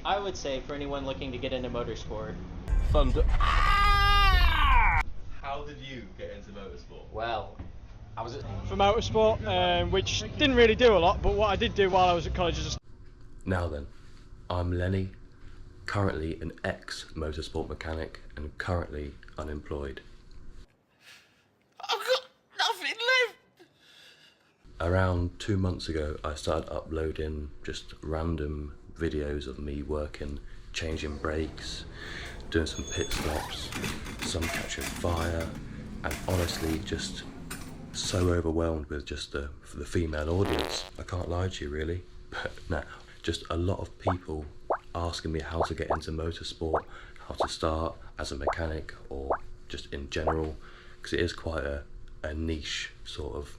I would say for anyone looking to get into motorsport. How did you get into motorsport? Well, I was for motorsport, which didn't really do a lot, but what I did do while I was at college is just... Now then, I'm Lenny, currently an ex-motorsport mechanic and currently unemployed. I've got nothing left. Around 2 months ago, I started uploading just random videos of me working, changing brakes, doing some pit stops, some catching fire, and honestly just so overwhelmed with just the female audience. I can't lie to you really, but no, just a lot of people asking me how to get into motorsport, how to start as a mechanic or just in general, because it is quite a niche sort of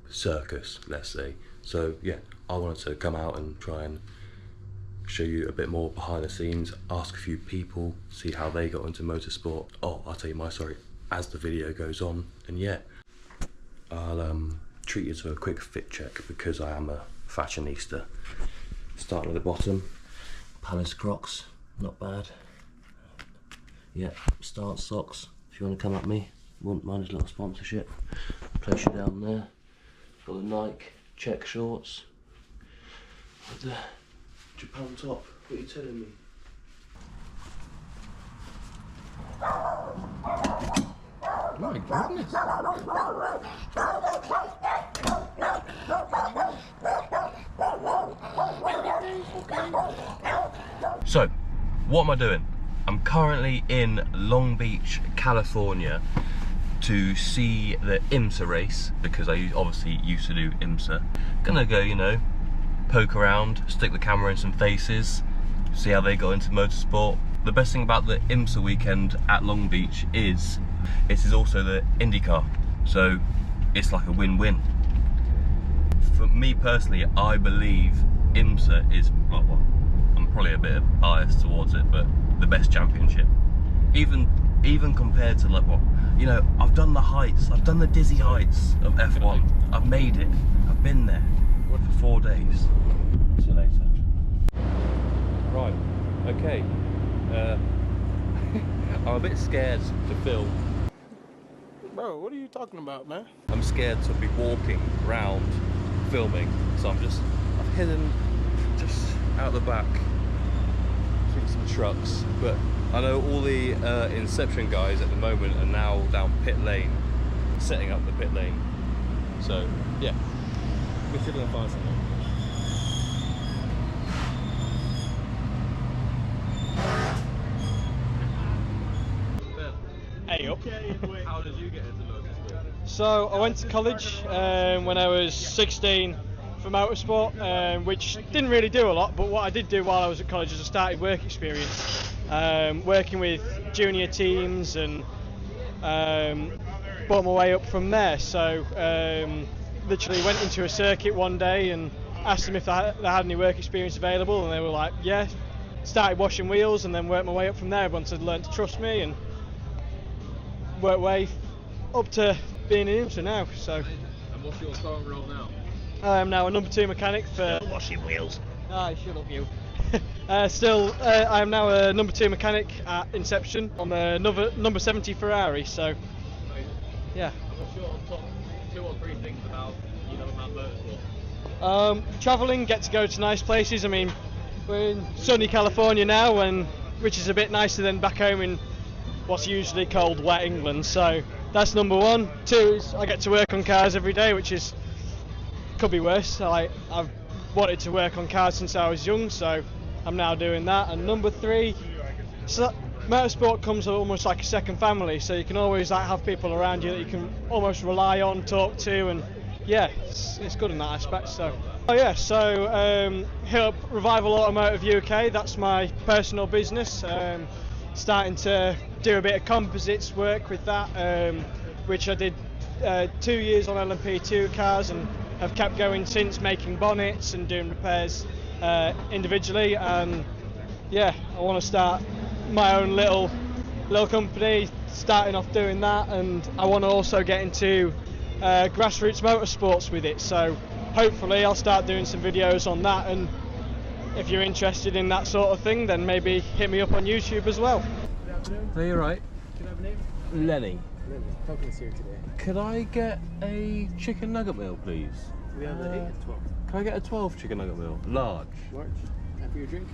circus, let's say. So yeah, I wanted to come out and try and show you a bit more behind the scenes, ask a few people, see how they got into motorsport. Oh, I'll tell you my story as the video goes on, and yeah, I'll treat you to a quick fit check because I am a fashionista. Starting at the bottom, Palace Crocs, not bad. Yeah, Start socks, if you want to come at me, wouldn't mind a little sponsorship. Place you down there. Got the Nike check shorts. And Japan top, what are you telling me? My goodness. So, what am I doing? I'm currently in Long Beach, California to see the IMSA race because I obviously used to do IMSA. Gonna go, you know, poke around, stick the camera in some faces, see how they got into motorsport. The best thing about the IMSA weekend at Long Beach is it is also the IndyCar, so it's like a win-win. For me personally, I believe IMSA is, well, I'm probably a bit biased towards it, but the best championship. Even compared to like what, you know, I've done the heights, I've done the dizzy heights of F1. I've made it, I've been there for 4 days. See you later. Right, okay. I'm a bit scared to film. Bro, what are you talking about, man? I'm scared to be walking around filming, so I've hidden just out the back between some trucks. But I know all the Inception guys at the moment are now down pit lane, setting up the pit lane. So yeah, we're still gonna find something. Hey up. How did you get into motorsport? So I went to college when I was 16 for motorsport, which didn't really do a lot, but what I did do while I was at college is I started work experience, working with junior teams and brought my way up from there. So literally went into a circuit one day and asked them if they had any work experience available, and they were like, yeah. Started washing wheels and then worked my way up from there once I'd learned to trust me, and worked way up to being an IMSA now. So. And what's your current role now? I am now a number 2 mechanic for Washing wheels. Ah, shut up you. I am now a number 2 mechanic at Inception on the number 70 Ferrari. So yeah. What's your top 2 or 3 things about motorsport? Travelling, get to go to nice places. I mean, we're in sunny California now, which is a bit nicer than back home in what's usually called wet England. So that's number 1. 2 is I get to work on cars every day, which could be worse. I've wanted to work on cars since I was young, so I'm now doing that. And number 3, so motorsport comes almost like a second family, so you can always have people around you that you can almost rely on, talk to, and yeah, it's good in that aspect. So hit up Revival Automotive UK. That's my personal business. Starting to do a bit of composites work with that, which I did 2 years on LMP2 cars and have kept going since, making bonnets and doing repairs individually. And yeah, I want to start my own little company, starting off doing that, and I want to also get into grassroots motorsports with it. So hopefully I'll start doing some videos on that and if you're interested in that sort of thing, then maybe hit me up on YouTube as well. Are you right? Can I have a name? Lenny. Lily. Focus here today. Could I get a chicken nugget meal, please? We have the 8 and 12. Can I get a 12 chicken nugget meal? Large. Large. And for your drink?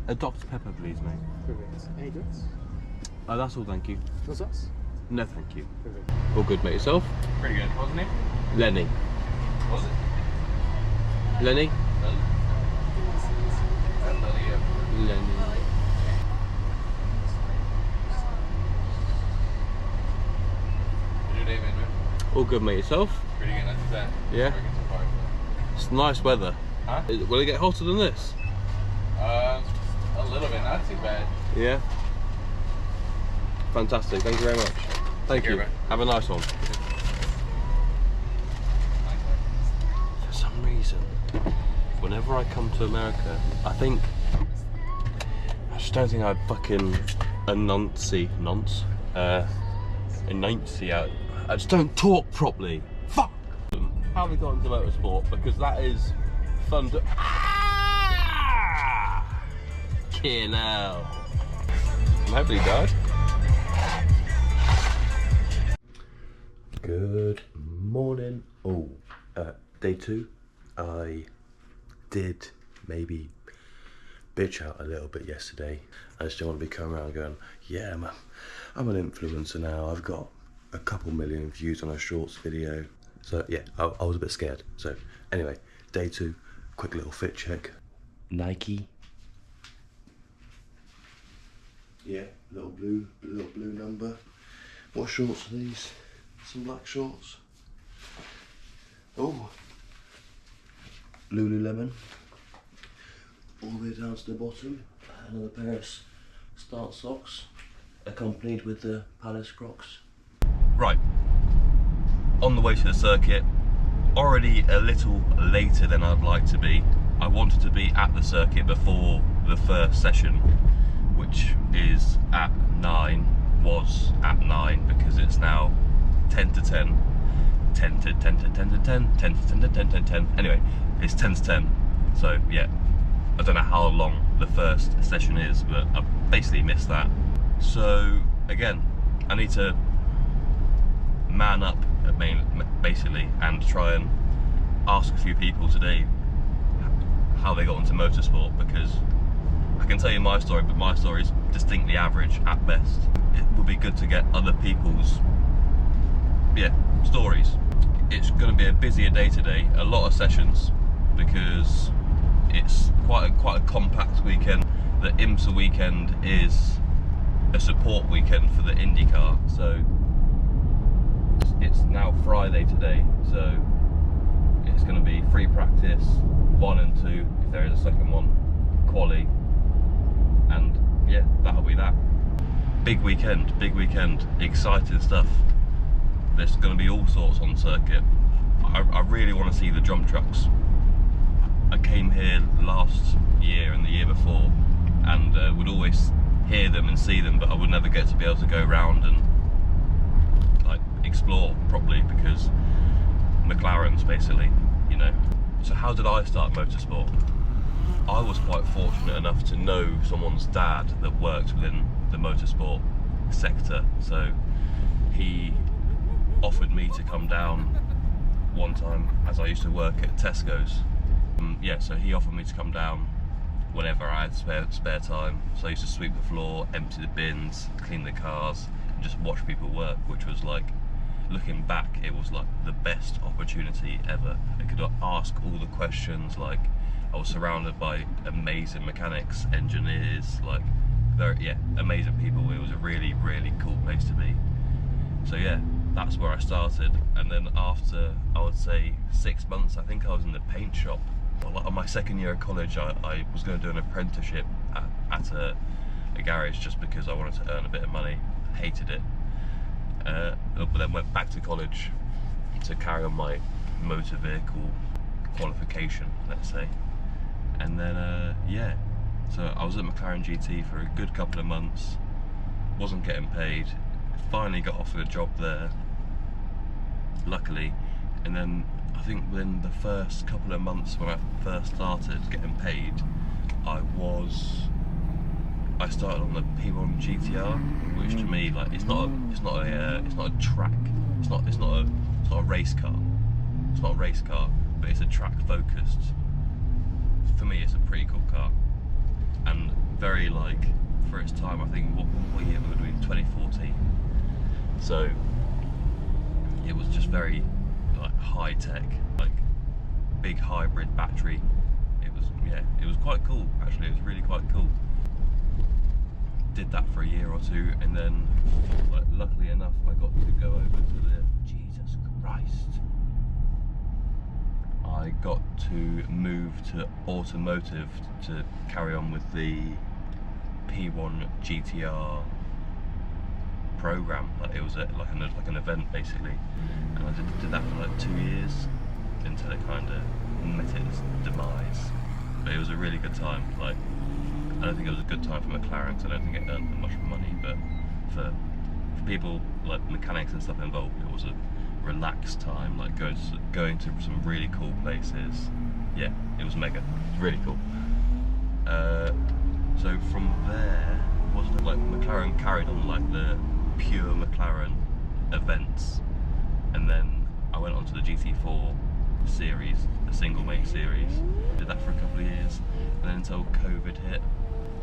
A Dr. Pepper, please, mate. Perfect. Any drinks? That's all, thank you. No sauce? No, thank you. Perfect. All good, mate. Yourself? Pretty good. What's the name? Lenny. Was it? Lenny? Lenny. What's your name, Andrew? All good, mate. Yourself? Pretty good. That's that. Yeah? Working so far. It's nice weather. Huh? Will it get hotter than this? A little bit. Not too bad. Yeah. Fantastic. Thank you very much. Thank care, you. mate. Have a nice one. For some reason, whenever I come to America, I just don't think I'd fucking enunciate out. I just don't talk properly. Fuck! How have we got into motorsport? Because that is fun to... Kill now. I'm hopefully died. Good morning. Day 2. I did maybe bitch out a little bit yesterday. I just don't want to be coming around going, yeah, I'm an influencer now. I've got a couple million views on a shorts video. So yeah, I was a bit scared. So anyway, day 2, quick little fit check. Nike. Yeah, little blue number. What shorts are these? Some black shorts. Oh, Lululemon. All the way down to the bottom. Another pair of start socks, accompanied with the Palace Crocs. Right, on the way to the circuit, already a little later than I'd like to be. I wanted to be at the circuit before the first session, which is at 9, was at 9 because it's now 10 to 10, 10 to 10 to 10 to 10, 10 to 10 to 10 to 10. Anyway, it's 10 to 10, so yeah, I don't know how long the first session is, but I basically missed that. So again, I need to man up basically and try and ask a few people today how they got into motorsport, because I can tell you my story, but my story is distinctly average at best. It would be good to get other people's stories. It's going to be a busier day today, a lot of sessions, because it's quite a compact weekend. The IMSA weekend is a support weekend for the IndyCar, so it's now Friday today, so it's going to be free practice 1 and 2 if there is a second one, quali, and yeah, that'll be that. Big weekend, exciting stuff. There's going to be all sorts on circuit. I really want to see the jump trucks. I came here last year and the year before and would always hear them and see them, but I would never get to be able to go around and like explore properly because McLaren's basically, you know. So how did I start motorsport? I was quite fortunate enough to know someone's dad that worked within the motorsport sector, so he offered me to come down one time as I used to work at Tesco's. So he offered me to come down whenever I had spare time. So I used to sweep the floor, empty the bins, clean the cars, and just watch people work, which was like, looking back, it was like the best opportunity ever. I could ask all the questions, like I was surrounded by amazing mechanics, engineers, like amazing people. It was a really, really cool place to be. So yeah, that's where I started, and then after, I would say 6 months, I think I was in the paint shop. Well, on my second year of college, I was going to do an apprenticeship at a garage just because I wanted to earn a bit of money. Hated it, but then went back to college to carry on my motor vehicle qualification, let's say. And then so I was at McLaren GT for a good couple of months, wasn't getting paid, finally got offered a job there, luckily, and then I think within the first couple of months when I first started getting paid, I started on the P1 GTR, which to me, like, it's not a track, it's not a race car, but it's a track focused. For me, it's a pretty cool car, and very, like, for its time. I think what year were we doing? 2014. So it was just very, like, high tech, like big hybrid battery. It was quite cool actually. It was really quite cool. Did that for a year or two, and then, like, luckily enough, I got to go over to the Jesus Christ. I got to move to automotive to carry on with the P1 GTR program. Like, it was like an event basically, and I did that for like 2 years until it kind of met its demise. But it was a really good time. Like, I don't think it was a good time for McLaren, because I don't think it earned much money, but for people like mechanics and stuff involved, it was a relaxed time, like going to some really cool places. Yeah, it was mega. It was really cool. So from there, wasn't it like McLaren carried on like the pure McLaren events, and then I went on to the GT4 series, the single main series. Did that for a couple of years, and then until COVID hit.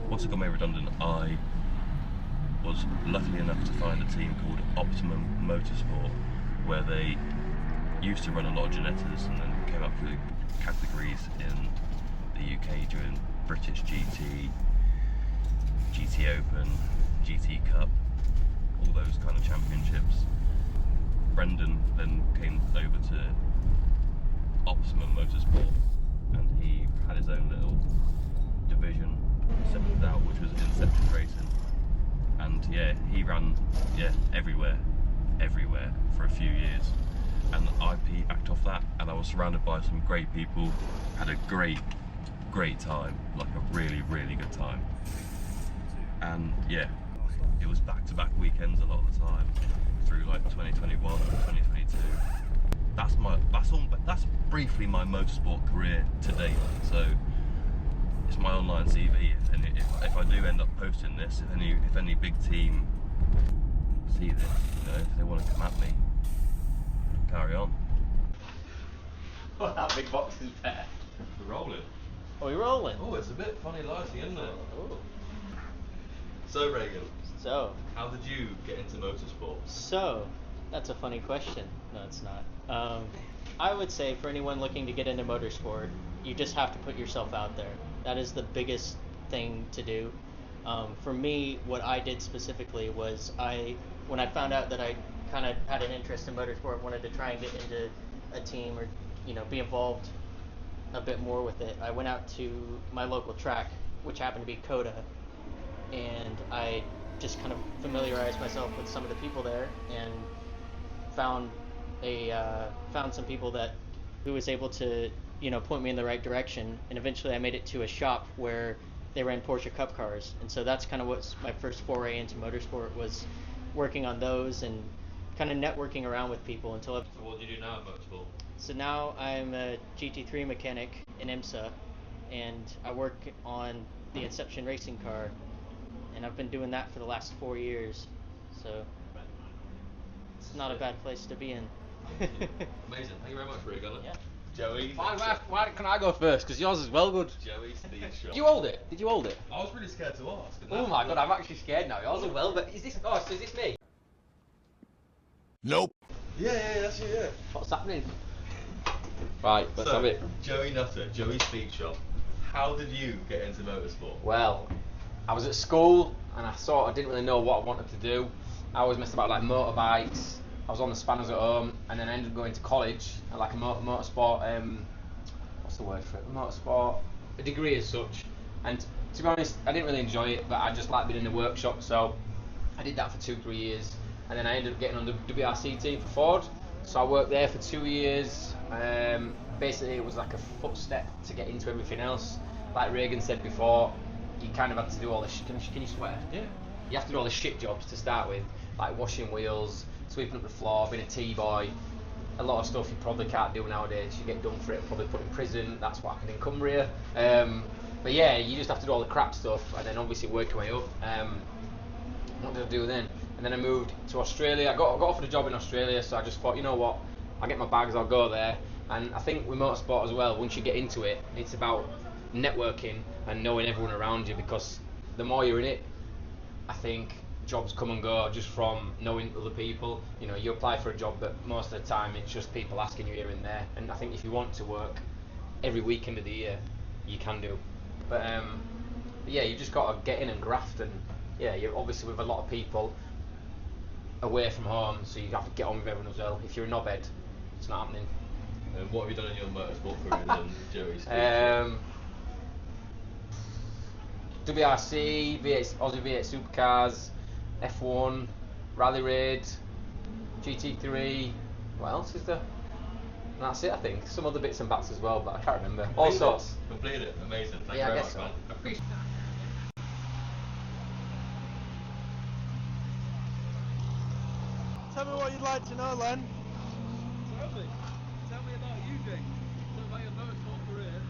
Once I got made redundant, I was lucky enough to find a team called Optimum Motorsport, where they used to run a lot of Genettas and then came up through categories in the UK doing British GT, GT Open, GT Cup, all those kind of championships. Brendan then came over to Optimum Motorsport, and he had his own little division separate out, which was Inception Racing. And yeah, he ran everywhere for a few years, and I backed off that, and I was surrounded by some great people, had a great time, like a really good time. And yeah, it was back-to-back weekends a lot of the time through like 2021 and 2022. That's briefly my motorsport career to date. So it's my online CV, and if I do end up posting this, if any big team see this, you know, if they want to come at me, carry on. Well, that big box is there. We're rolling. Are we rolling? Oh, it's a bit funny lighting, isn't it? Oh. So Reagan, So, how did you get into motorsport? that's a funny question. No, it's not. I would say for anyone looking to get into motorsport, you just have to put yourself out there. That is the biggest thing to do. For me, what I did specifically was when I found out that I kind of had an interest in motorsport, wanted to try and get into a team or, you know, be involved a bit more with it, I went out to my local track, which happened to be Coda, and I just kind of familiarized myself with some of the people there, and found some people who was able to, you know, point me in the right direction, and eventually I made it to a shop where they ran Porsche Cup cars, and so that's kind of what's my first foray into motorsport, was working on those and kind of networking around with people until So what do you do now at motorsport? So now I'm a GT3 mechanic in IMSA, and I work on the Inception racing car, and I've been doing that for the last 4 years, so it's not a bad place to be in. Amazing. Thank you very much, Reagan. Yeah. Joey. Why can I go first? Because yours is well good. Joey's speed shot. Did you hold it? Did you hold it? I was really scared to ask. and Oh that- my god, I'm actually scared now. Yours is well, but is this? Oh, so is this me? Nope. Yeah, that's you, yeah. What's happening? Right, let's have it. Joey Nutter, Joey's speed shop. How did you get into motorsport? Well, I was at school and I didn't really know what I wanted to do. I always messed about like motorbikes. I was on the spanners at home, and then I ended up going to college at like a motorsport. What's the word for it? Motorsport, a degree as such. And to be honest, I didn't really enjoy it, but I just liked being in the workshop, so I did that for 2-3 years, and then I ended up getting on the WRC team for Ford. So I worked there for 2 years. Basically, it was like a footstep to get into everything else. Like Reagan said before, you kind of had to do all the can you swear? Yeah. You have to do all the shit jobs to start with, like washing wheels, sweeping up the floor, being a T-boy, a lot of stuff you probably can't do nowadays. You get done for it, probably put in prison. That's what happened in Cumbria. But yeah, you just have to do all the crap stuff, and then obviously work your way up. What did I do then? And then I moved to Australia. I got offered a job in Australia, so I just thought, you know what, I'll get my bags, I'll go there. And I think with motorsport as well, once you get into it, it's about networking and knowing everyone around you, because the more you're in it, I think jobs come and go just from knowing other people. You know, you apply for a job, but most of the time it's just people asking you here and there. And I think if you want to work every weekend of the year, you can do. But yeah, you just got to get in and graft, and yeah, you're obviously with a lot of people away from home, so you have to get on with everyone as well. If you're a knobhead, it's not happening. What have you done in your motorsport career then, Joey? WRC, V8, Aussie V8 Supercars, F1, Rally Raid, GT3. What else is there? And that's it, I think. Some other bits and bats as well, but I can't remember. All sorts. Completed it. Amazing. Thank Yeah, you I very guess much, so. man. I appreciate it. Tell me what you'd like to know, Len. Certainly. Tell me about you, Jake. Tell me about your motorsport career.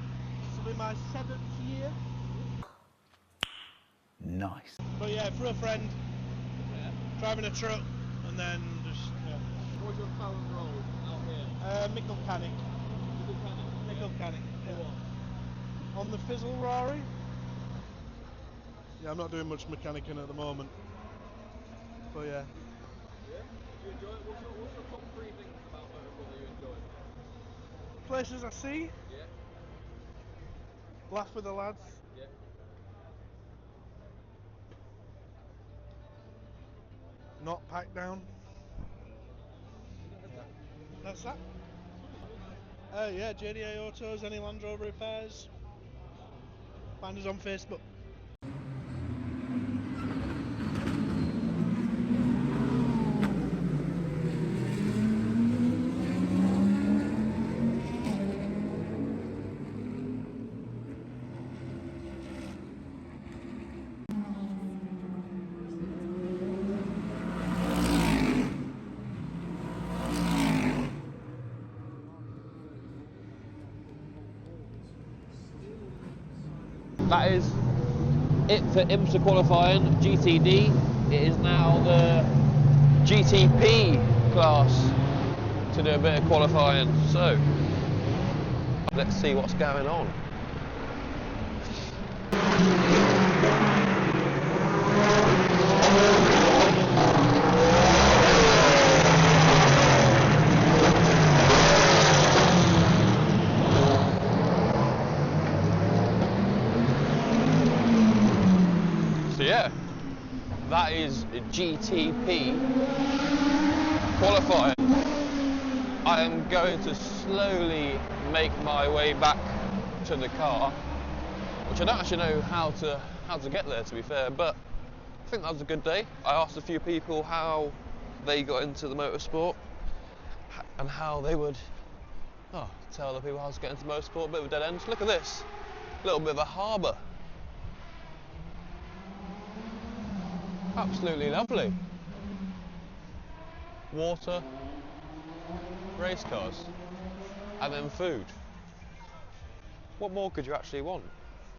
This will be my 7th year. Nice. But yeah, for a friend, driving a truck, and then just What's your current role out here? mechanic. Mechanic. Yeah. On the Fizzle Rari. Yeah, I'm not doing much mechanicing at the moment. But yeah. Yeah? Do you enjoy it? What's your top 3 things about motorsport that you enjoy? Places I see, Yeah? laugh with the lads. Yeah? Not packed down. That's that. Yeah, JDA Autos, any Land Rover repairs. Find us on Facebook. That is it for IMSA qualifying, GTD. It is now the GTP class to do a bit of qualifying. So, let's see what's going on. So yeah, that is GTP qualifying. I am going to slowly make my way back to the car, which I don't actually know how to get there, to be fair, but I think that was a good day. I asked a few people how they got into the motorsport and how they would tell the people how to get into motorsport. A bit of a dead end. Look at this, a little bit of a harbour. Absolutely lovely. Water, race cars, and then food. What more could you actually want?